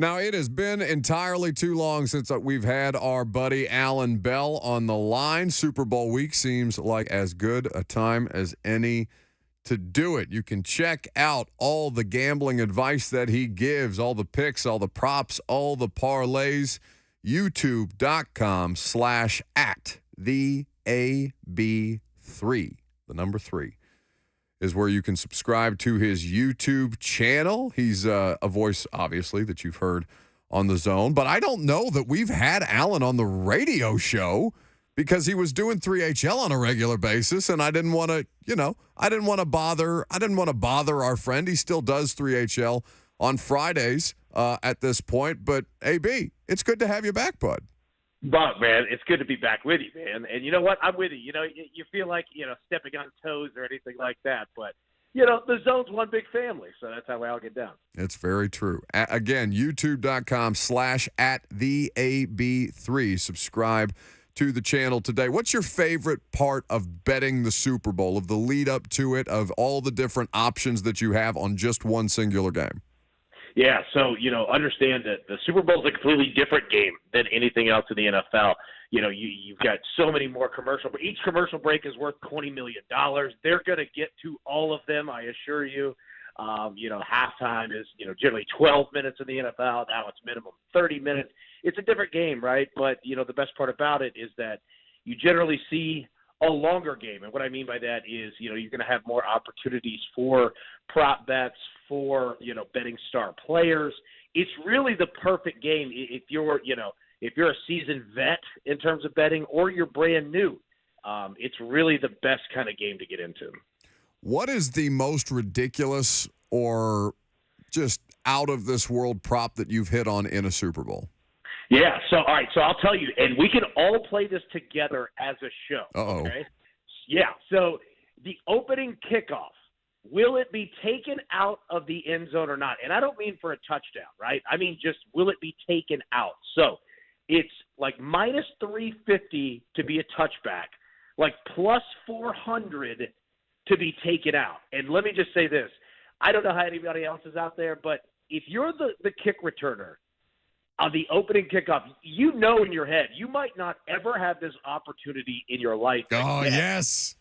Now, it has been entirely too long since we've had our buddy Allan Bell on the line. Super Bowl week seems like as good a time as any to do it. You can check out all the gambling advice that he gives, all the picks, all the props, all the parlays. YouTube.com/@theab3. The number 3 is where you can subscribe to his YouTube channel. He's a voice, obviously, that you've heard on the Zone. But I don't know that we've had Allan on the radio show because he was doing 3HL on a regular basis, and I didn't want to, I didn't want to bother our friend. He still does 3HL on Fridays at this point. But, AB, it's good to have you back, bud. Buck, man, it's good to be back with you, man. And you know what? I'm with you. You feel like, stepping on toes or anything like that. But, the Zone's one big family, so that's how we all get down. It's very true. Again, YouTube.com/@theab3. Subscribe to the channel today. What's your favorite part of betting the Super Bowl, of the lead up to it, of all the different options that you have on just one singular game? Yeah, so, understand that the Super Bowl is a completely different game than anything else in the NFL. You've got so many more commercials, but each commercial break is worth $20 million. They're going to get to all of them, I assure you. Halftime is, generally 12 minutes in the NFL. Now it's minimum 30 minutes. It's a different game, right? But, the best part about it is that you generally see a longer game. And what I mean by that is, you're going to have more opportunities for prop bets, for, betting star players. It's really the perfect game if you're a seasoned vet in terms of betting or you're brand new. It's really the best kind of game to get into. What is the most ridiculous or just out of this world prop that you've hit on in a Super Bowl? Yeah, so I'll tell you, and we can all play this together as a show. Uh-oh. Okay? Yeah, so the opening kickoff, will it be taken out of the end zone or not? And I don't mean for a touchdown, right? I mean just will it be taken out? So it's like minus 350 to be a touchback, like plus 400 to be taken out. And let me just say this. I don't know how anybody else is out there, but if you're the kick returner on the opening kickoff, in your head, you might not ever have this opportunity in your life. Oh, again. yes.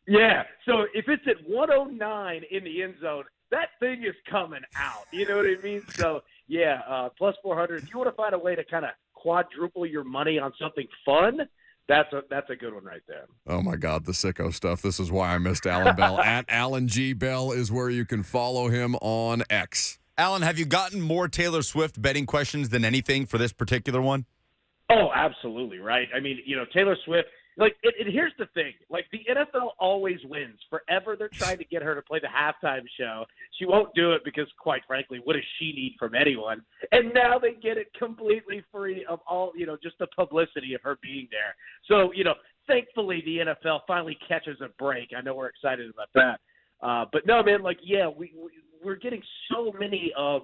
Yeah, so if it's at 109 in the end zone, that thing is coming out. You know what I mean? So, yeah, plus 400. If you want to find a way to kind of quadruple your money on something fun, that's a good one right there. Oh, my God, the sicko stuff. This is why I missed Allan Bell. At Allan G. Bell is where you can follow him on X. Allan, have you gotten more Taylor Swift betting questions than anything for this particular one? Oh, absolutely, right? I mean, Taylor Swift, here's the thing. Like, the NFL always wins. Forever they're trying to get her to play the halftime show. She won't do it because, quite frankly, what does she need from anyone? And now they get it completely free of all, just the publicity of her being there. So, thankfully the NFL finally catches a break. I know we're excited about that. But no, man, we're getting so many of,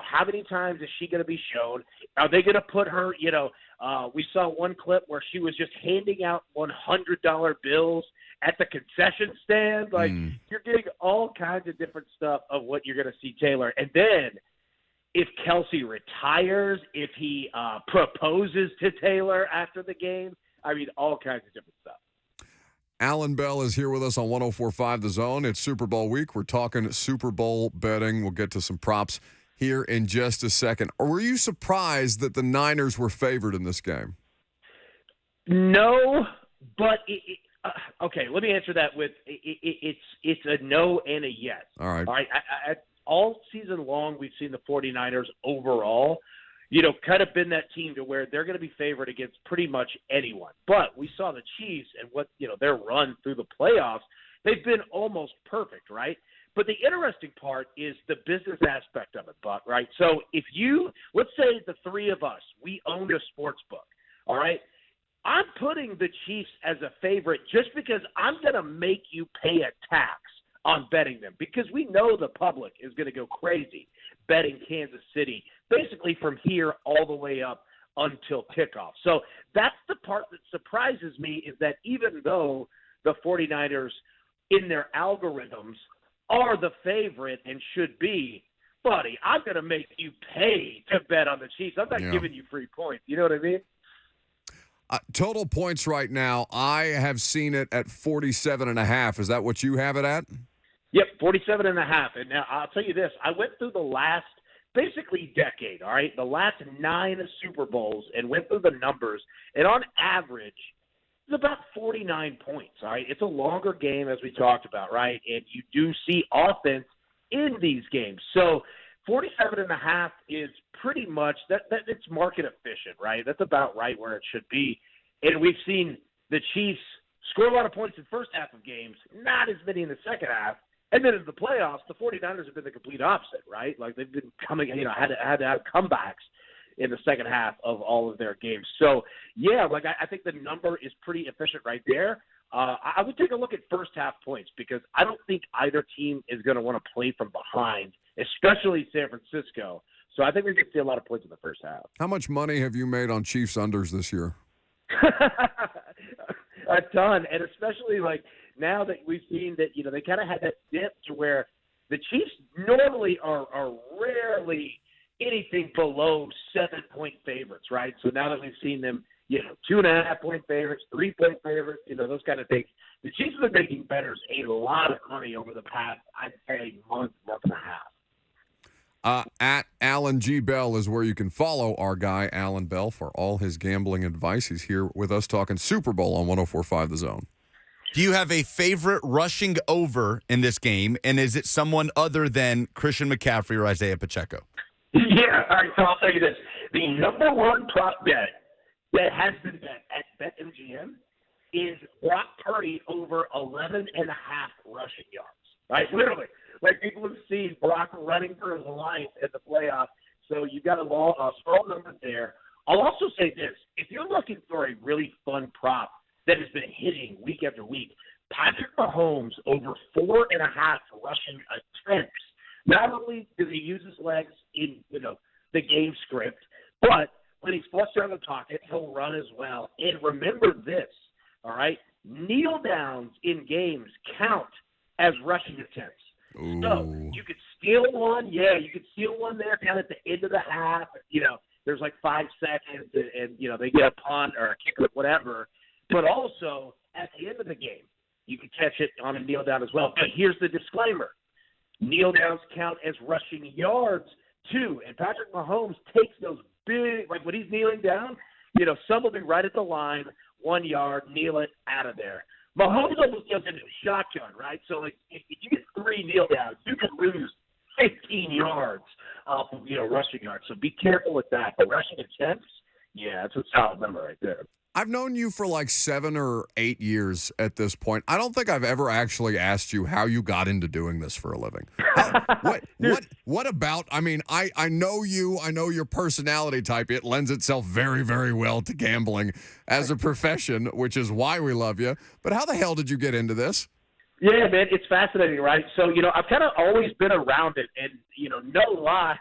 how many times is she going to be shown? Are they going to put her, we saw one clip where she was just handing out $100 bills at the concession stand. You're getting all kinds of different stuff of what you're going to see Taylor. And then if Kelsey retires, if he proposes to Taylor after the game, I mean, all kinds of different stuff. Allan Bell is here with us on 104.5 The Zone. It's Super Bowl week. We're talking Super Bowl betting. We'll get to some props here in just a second. Or were you surprised that the Niners were favored in this game? No, but okay. Let me answer that with it's a no and a yes. All right. All right. All season long, we've seen the 49ers overall, kind of been that team to where they're going to be favored against pretty much anyone. But we saw the Chiefs and what, their run through the playoffs. They've been almost perfect, right? But the interesting part is the business aspect of it, Buck, right? So let's say the three of us, we owned a sports book, all right? I'm putting the Chiefs as a favorite just because I'm going to make you pay a tax on betting them because we know the public is going to go crazy betting Kansas City basically from here all the way up until kickoff. So that's the part that surprises me is that even though the 49ers in their algorithms are the favorite and should be, buddy, I'm going to make you pay to bet on the Chiefs. I'm not giving you free points. You know what I mean? Total points right now, I have seen it at 47.5. Is that what you have it at? Yep, 47.5. And now I'll tell you this. I went through the last basically decade, all right, the last 9 Super Bowls and went through the numbers. And on average, it's about 49 points, all right? It's a longer game, as we talked about, right? And you do see offense in these games. So 47.5 is pretty much that it's market efficient, right? That's about right where it should be. And we've seen the Chiefs score a lot of points in the first half of games, not as many in the second half. And then in the playoffs, the 49ers have been the complete opposite, right? Like they've been coming, had to have comebacks in the second half of all of their games. So, yeah, like I think the number is pretty efficient right there. I would take a look at first half points because I don't think either team is going to want to play from behind, especially San Francisco. So I think we're going to see a lot of points in the first half. How much money have you made on Chiefs unders this year? A ton, and especially like now that we've seen that, they kind of had that dip to where the Chiefs normally are rarely anything below 7-point favorites, right? So now that we've seen them, 2.5-point favorites, 3-point favorites, those kind of things, the Chiefs have been making bettors a lot of money over the past, I'd say, month and a half. At Allan G. Bell is where you can follow our guy, Allan Bell, for all his gambling advice. He's here with us talking Super Bowl on 104.5 The Zone. Do you have a favorite rushing over in this game, and is it someone other than Christian McCaffrey or Isaiah Pacheco? Yeah, all right, so I'll tell you this. The number one prop bet that has been bet at BetMGM is Brock Purdy over 11.5 rushing yards, right? Literally. Like, people have seen Brock running for his life in the playoffs, so you've got a small number there. I'll also say this. If you're looking for a really fun prop that has been hitting week after week, Patrick Mahomes over 4.5 rushing attempts. Not only does he use his legs in, the game script, but when he's flushed out of the pocket, he'll run as well. And remember this, all right? Kneel downs in games count as rushing attempts. Ooh. So you could steal one. Yeah, you could steal one there down at the end of the half. There's like 5 seconds and they get a punt or a kick or whatever. But also at the end of the game, you could catch it on a kneel down as well. But here's the disclaimer. Kneel downs count as rushing yards too. And Patrick Mahomes takes those big, like when he's kneeling down, some will be right at the line, 1 yard, kneel it, out of there. Mahomes almost goes into a shotgun, right? So, like, if you get 3 kneel downs, you can lose 15 yards off of, rushing yards. So be careful with that. The rushing attempts, yeah, that's a solid number right there. I've known you for like 7 or 8 years at this point. I don't think I've ever actually asked you how you got into doing this for a living. What about, I mean, I know you, I know your personality type. It lends itself very, very well to gambling as a profession, which is why we love you. But how the hell did you get into this? Yeah, man, it's fascinating, right? So, I've kind of always been around it, and, no lie.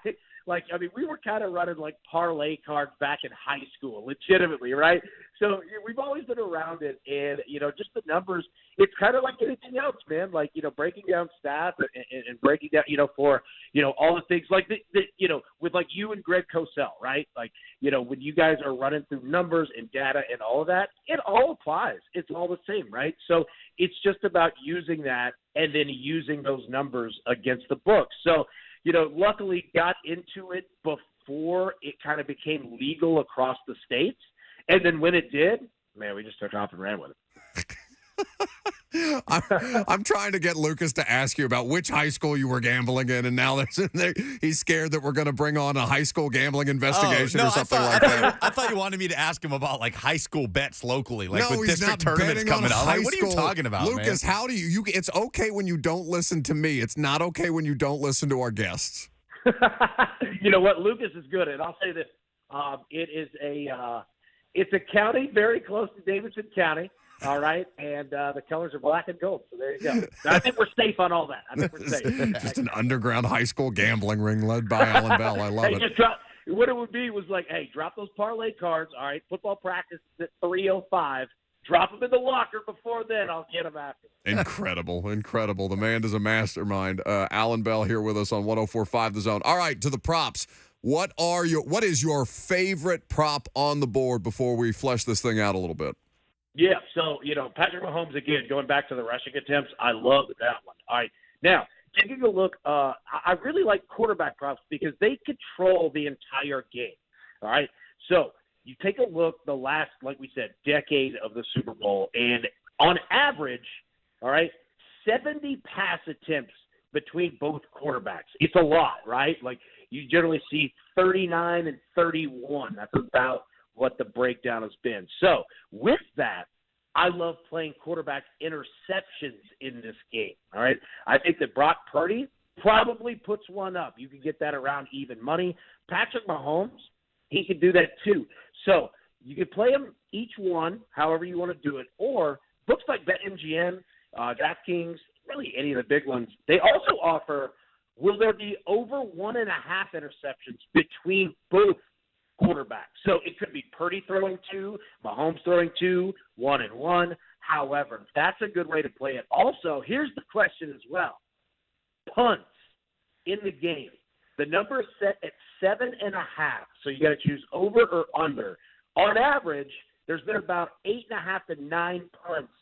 Like, I mean, we were kind of running like parlay cards back in high school, legitimately, right? So we've always been around it, and, just the numbers, it's kind of like anything else, man. Like, breaking down stats and breaking down, for, all the things like, with like you and Greg Cosell, right? Like, when you guys are running through numbers and data and all of that, it all applies. It's all the same, right? So it's just about using that and then using those numbers against the book. So, luckily got into it before it kind of became legal across the states. And then when it did, man, we just took off and ran with it. I'm trying to get Lucas to ask you about which high school you were gambling in, and now he's scared that we're going to bring on a high school gambling investigation or something like that. I thought you wanted me to ask him about like high school bets locally, like no, with he's district not tournaments betting on coming up. Like, what are you school. talking about, Lucas, man? how do you? It's okay when you don't listen to me. It's not okay when you don't listen to our guests. You know what? Lucas is good, and I'll say this: it's a county very close to Davidson County. All right, and the colors are black and gold. So there you go. I think we're safe on all that. I think we're safe. Just an underground high school gambling ring led by Allan Bell. I love it. Just what it would be was like, hey, drop those parlay cards. All right, football practice is at 3:05. drop him in the locker before then. I'll get him after. Incredible, incredible. The man is a mastermind. Allan Bell here with us on 104.5 The Zone. All right, to the props. What is your favorite prop on the board before we flesh this thing out a little bit? Yeah, so, Patrick Mahomes, again, going back to the rushing attempts, I love that one. All right, now, taking a look, I really like quarterback props because they control the entire game, all right? So you take a look the last, like we said, decade of the Super Bowl, and on average, all right, 70 pass attempts between both quarterbacks. It's a lot, right? Like, you generally see 39 and 31. That's about what the breakdown has been. So with that, I love playing quarterback interceptions in this game, all right? I think that Brock Purdy probably puts one up. You can get that around even money. Patrick Mahomes, he can do that too. So you can play them each one, however you want to do it, or books like BetMGM, DraftKings, really any of the big ones, they also offer, will there be over 1.5 interceptions between both quarterbacks? So it could be Purdy throwing 2, Mahomes throwing 2, 1 and 1. However, that's a good way to play it. Also, here's the question as well. Punts in the game. The number is set at 7.5, so you got to choose over or under. On average, there's been about 8.5 to 9 punts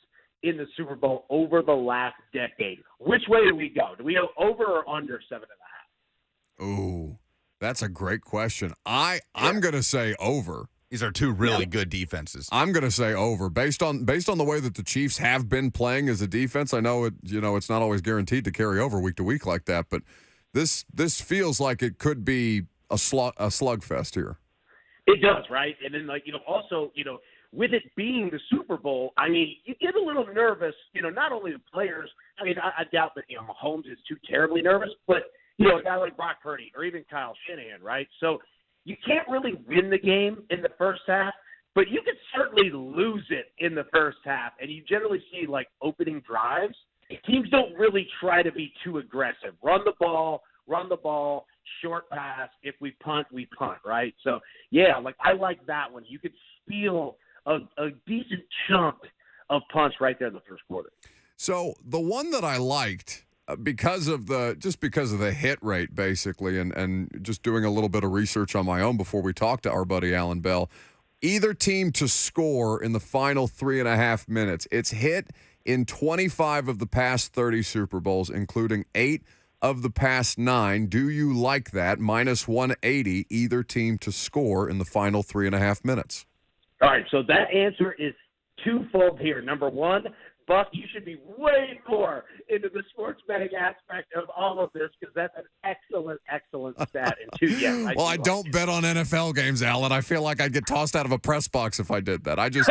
in the Super Bowl over the last decade. Which way do we go? Do we go over or under 7.5? Ooh, that's a great question. I'm going to say over. These are two really good defenses. I'm going to say over based on the way that the Chiefs have been playing as a defense. I know it's not always guaranteed to carry over week to week like that, but this feels like it could be a slugfest here. It does, right? And then also, with it being the Super Bowl, I mean, you get a little nervous, not only the players. I mean, I doubt that, Mahomes is too terribly nervous, but, a guy like Brock Purdy or even Kyle Shanahan, right? So you can't really win the game in the first half, but you can certainly lose it in the first half. And you generally see, opening drives, teams don't really try to be too aggressive. Run the ball, short pass. If we punt, we punt, right? So, yeah, I like that one. You could steal a decent chunk of punts right there in the first quarter. So the one that I liked because of the hit rate, basically, and just doing a little bit of research on my own before we talked to our buddy Allan Bell, either team to score in the final 3.5 minutes. It's hit in 25 of the past 30 Super Bowls, including 8 of the past 9. Do you like that? Minus 180, either team to score in the final 3.5 minutes. All right, so that answer is twofold here. Number one, Buck, you should be way more into the sports betting aspect of all of this because that's an excellent stat. And two, yes, I don't bet on NFL games, Allan. I feel like I'd get tossed out of a press box if I did that. I just,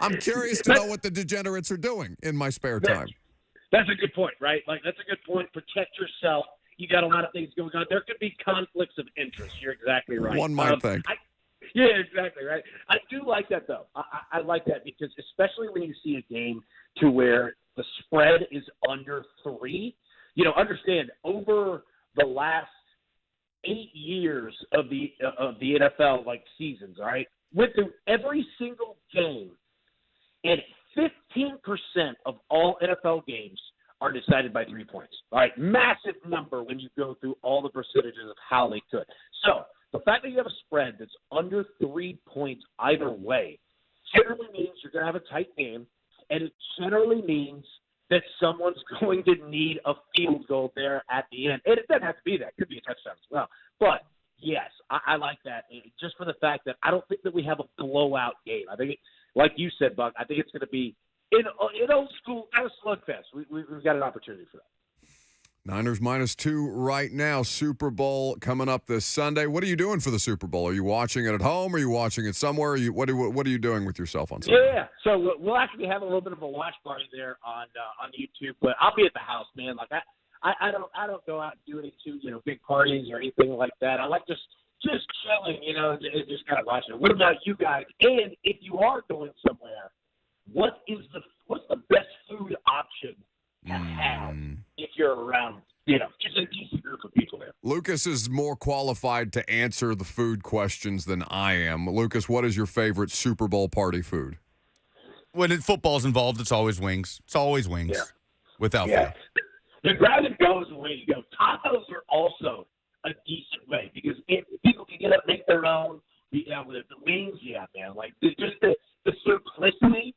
I'm curious to know what the degenerates are doing in my spare time. That's a good point, right? That's a good point. Protect yourself. You got a lot of things going on. There could be conflicts of interest. You're exactly right. One might think. Yeah, exactly, right? I do like that, though. I like that because especially when you see a game to where the spread is under 3, understand over the last 8 years of the NFL, seasons, all right? Went through every single game, and 15% of all NFL games are decided by 3 points. All right, massive number when you go through all the percentages of how they could. So the fact that you have a spread that's under 3 points either way generally means you're going to have a tight game, and it generally means that someone's going to need a field goal there at the end. And it doesn't have to be that. It could be a touchdown as well. But, yes, I like that just for the fact that I don't think that we have a blowout game. I think, like you said, Buck, I think it's going to be in old school kind of slugfest. We've got an opportunity for that. Niners -2 right now. Super Bowl coming up this Sunday. What are you doing for the Super Bowl? Are you watching it at home? Are you watching it somewhere? What are you doing with yourself on Sunday? Yeah, so we'll actually have a little bit of a watch party there on YouTube, but I'll be at the house, man. I don't go out and do any big parties or anything like that. I like just chilling, just kind of watching. What about you guys? And if you are going somewhere, what's the best food option to have if you're around, just a decent group of people there? Lucas is more qualified to answer the food questions than I am. Lucas, what is your favorite Super Bowl party food? when football's involved, it's always wings. It's always wings, without fail. The grab and go is the way to go. Tacos are also a decent way because if people can get up, make their own. With the wings, man. Like just the simplicity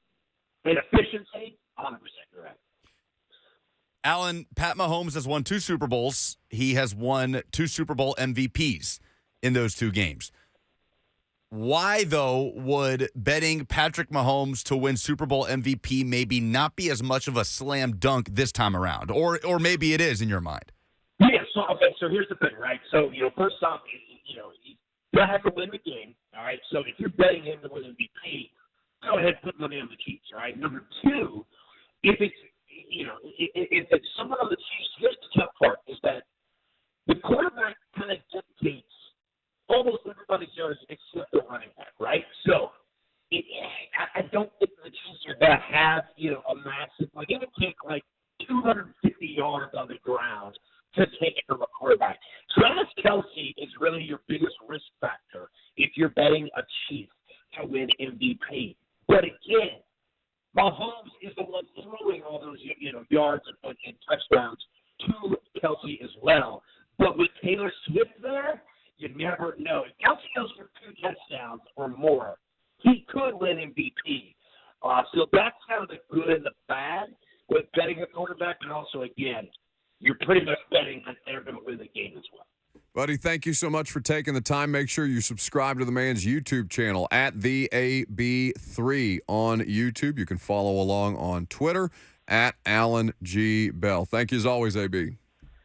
and efficiency, 100% correct. Allan, Pat Mahomes has won 2 Super Bowls. He has won 2 Super Bowl MVPs in those 2 games. Why, though, would betting Patrick Mahomes to win Super Bowl MVP maybe not be as much of a slam dunk this time around? Or maybe it is in your mind? Yeah, so here's the thing, right? So, first off, you have to win the game, all right? So if you're betting him to win MVP, go ahead and put money on the Chiefs, all right? Number 2, if it's someone on the Chiefs, here's the tough part, is that the quarterback kind of dictates almost everybody's yards except the running back, right? So I don't think the Chiefs are going to have, a massive, it would take 250 yards on the ground to take it from a quarterback. Travis Kelce is really your biggest risk factor if you're betting a Chief to win MVP. But again, Mahomes is the one throwing all those, yards and touchdowns to Kelce as well. But with Taylor Swift there, you never know. If Kelce goes for 2 touchdowns or more, he could win MVP. So that's kind of the good and the bad with betting a quarterback. And also, again, you're pretty much betting that they're going to win the game as well. Buddy, thank you so much for taking the time. Make sure you subscribe to the man's YouTube channel at the AB3 on YouTube. You can follow along on Twitter at Allan G. Bell. Thank you as always, AB.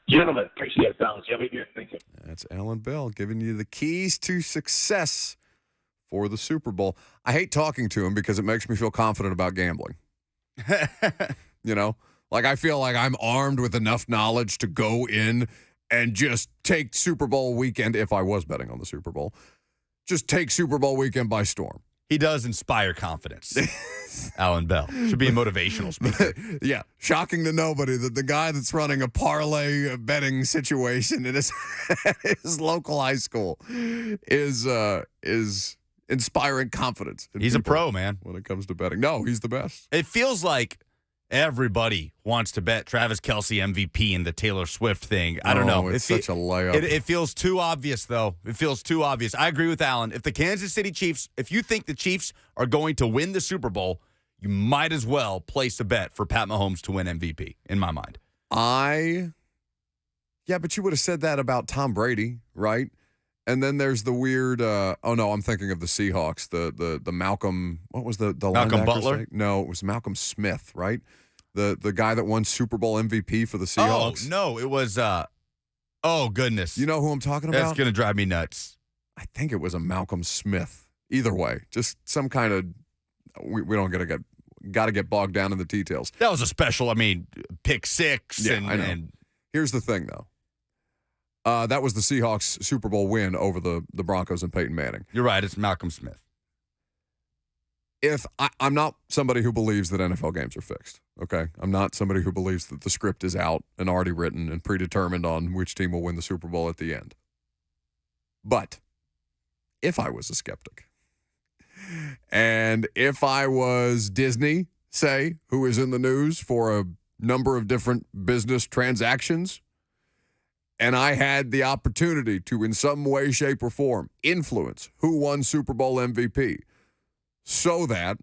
Gentlemen, appreciate it, fellas. You have a good thinking. That's Allan Bell giving you the keys to success for the Super Bowl. I hate talking to him because it makes me feel confident about gambling. I feel like I'm armed with enough knowledge to go in and just take Super Bowl weekend, if I was betting on the Super Bowl, just take Super Bowl weekend by storm. He does inspire confidence. Allan Bell should be a motivational speaker. Yeah, shocking to nobody that the guy that's running a parlay betting situation in his local high school is inspiring confidence. He's a pro, man. When it comes to betting. No, he's the best. It feels like everybody wants to bet Travis Kelce MVP in the Taylor Swift thing. I don't know. It's such a layup. It feels too obvious, though. It feels too obvious. I agree with Allan. If the Kansas City Chiefs, if you think the Chiefs are going to win the Super Bowl, you might as well place a bet for Pat Mahomes to win MVP, in my mind. Yeah, but you would have said that about Tom Brady, right? And then there's the weird, I'm thinking of the Seahawks, the Malcolm, what was the Malcolm linebacker's Butler? name? No, it was Malcolm Smith, right? The guy that won Super Bowl MVP for the Seahawks. Oh, no, it was, oh, goodness. You know who I'm talking about? That's going to drive me nuts. I think it was a Malcolm Smith. Either way, just some kind of, we don't got to get bogged down in the details. That was a special, pick six. Yeah, I know. And here's the thing, though. That was the Seahawks Super Bowl win over the Broncos and Peyton Manning. You're right. It's Malcolm Smith. I'm not somebody who believes that NFL games are fixed, okay? I'm not somebody who believes that the script is out and already written and predetermined on which team will win the Super Bowl at the end. But if I was a skeptic, and if I was Disney, say, who is in the news for a number of different business transactions, and I had the opportunity to, in some way, shape, or form, influence who won Super Bowl MVP so that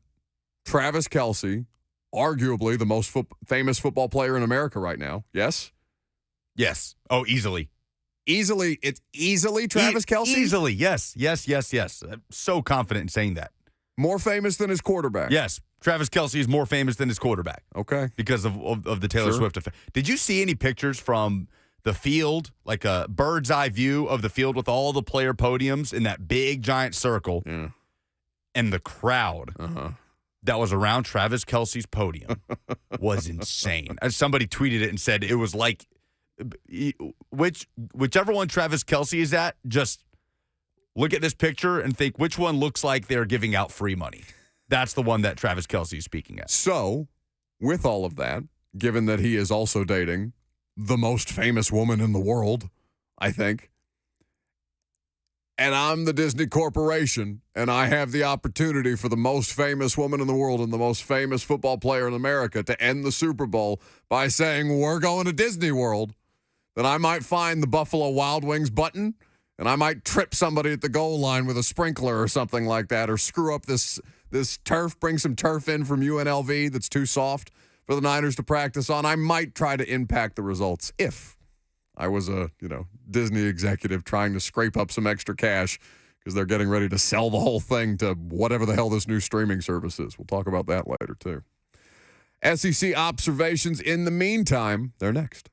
Travis Kelce, arguably the most famous football player in America right now, yes? Yes. Oh, easily. Easily, it's easily Travis Kelce? Easily, yes. I'm so confident in saying that. More famous than his quarterback? Yes. Travis Kelce is more famous than his quarterback. Okay. Because of the Taylor Swift effect. Did you see any pictures from the field, like a bird's eye view of the field with all the player podiums in that big giant circle, and the crowd that was around Travis Kelce's podium was insane? As somebody tweeted it and said it was like whichever one Travis Kelce is at, just look at this picture and think which one looks like they're giving out free money. That's the one that Travis Kelce is speaking at. So, with all of that, given that he is also dating the most famous woman in the world, I think, and I'm the Disney Corporation, and I have the opportunity for the most famous woman in the world and the most famous football player in America to end the Super Bowl by saying, we're going to Disney World, then I might find the Buffalo Wild Wings button, and I might trip somebody at the goal line with a sprinkler or something like that, or screw up this turf, bring some turf in from UNLV that's too soft for the Niners to practice on. I might try to impact the results if I was a, Disney executive trying to scrape up some extra cash because they're getting ready to sell the whole thing to whatever the hell this new streaming service is. We'll talk about that later, too. SEC observations in the meantime, they're next.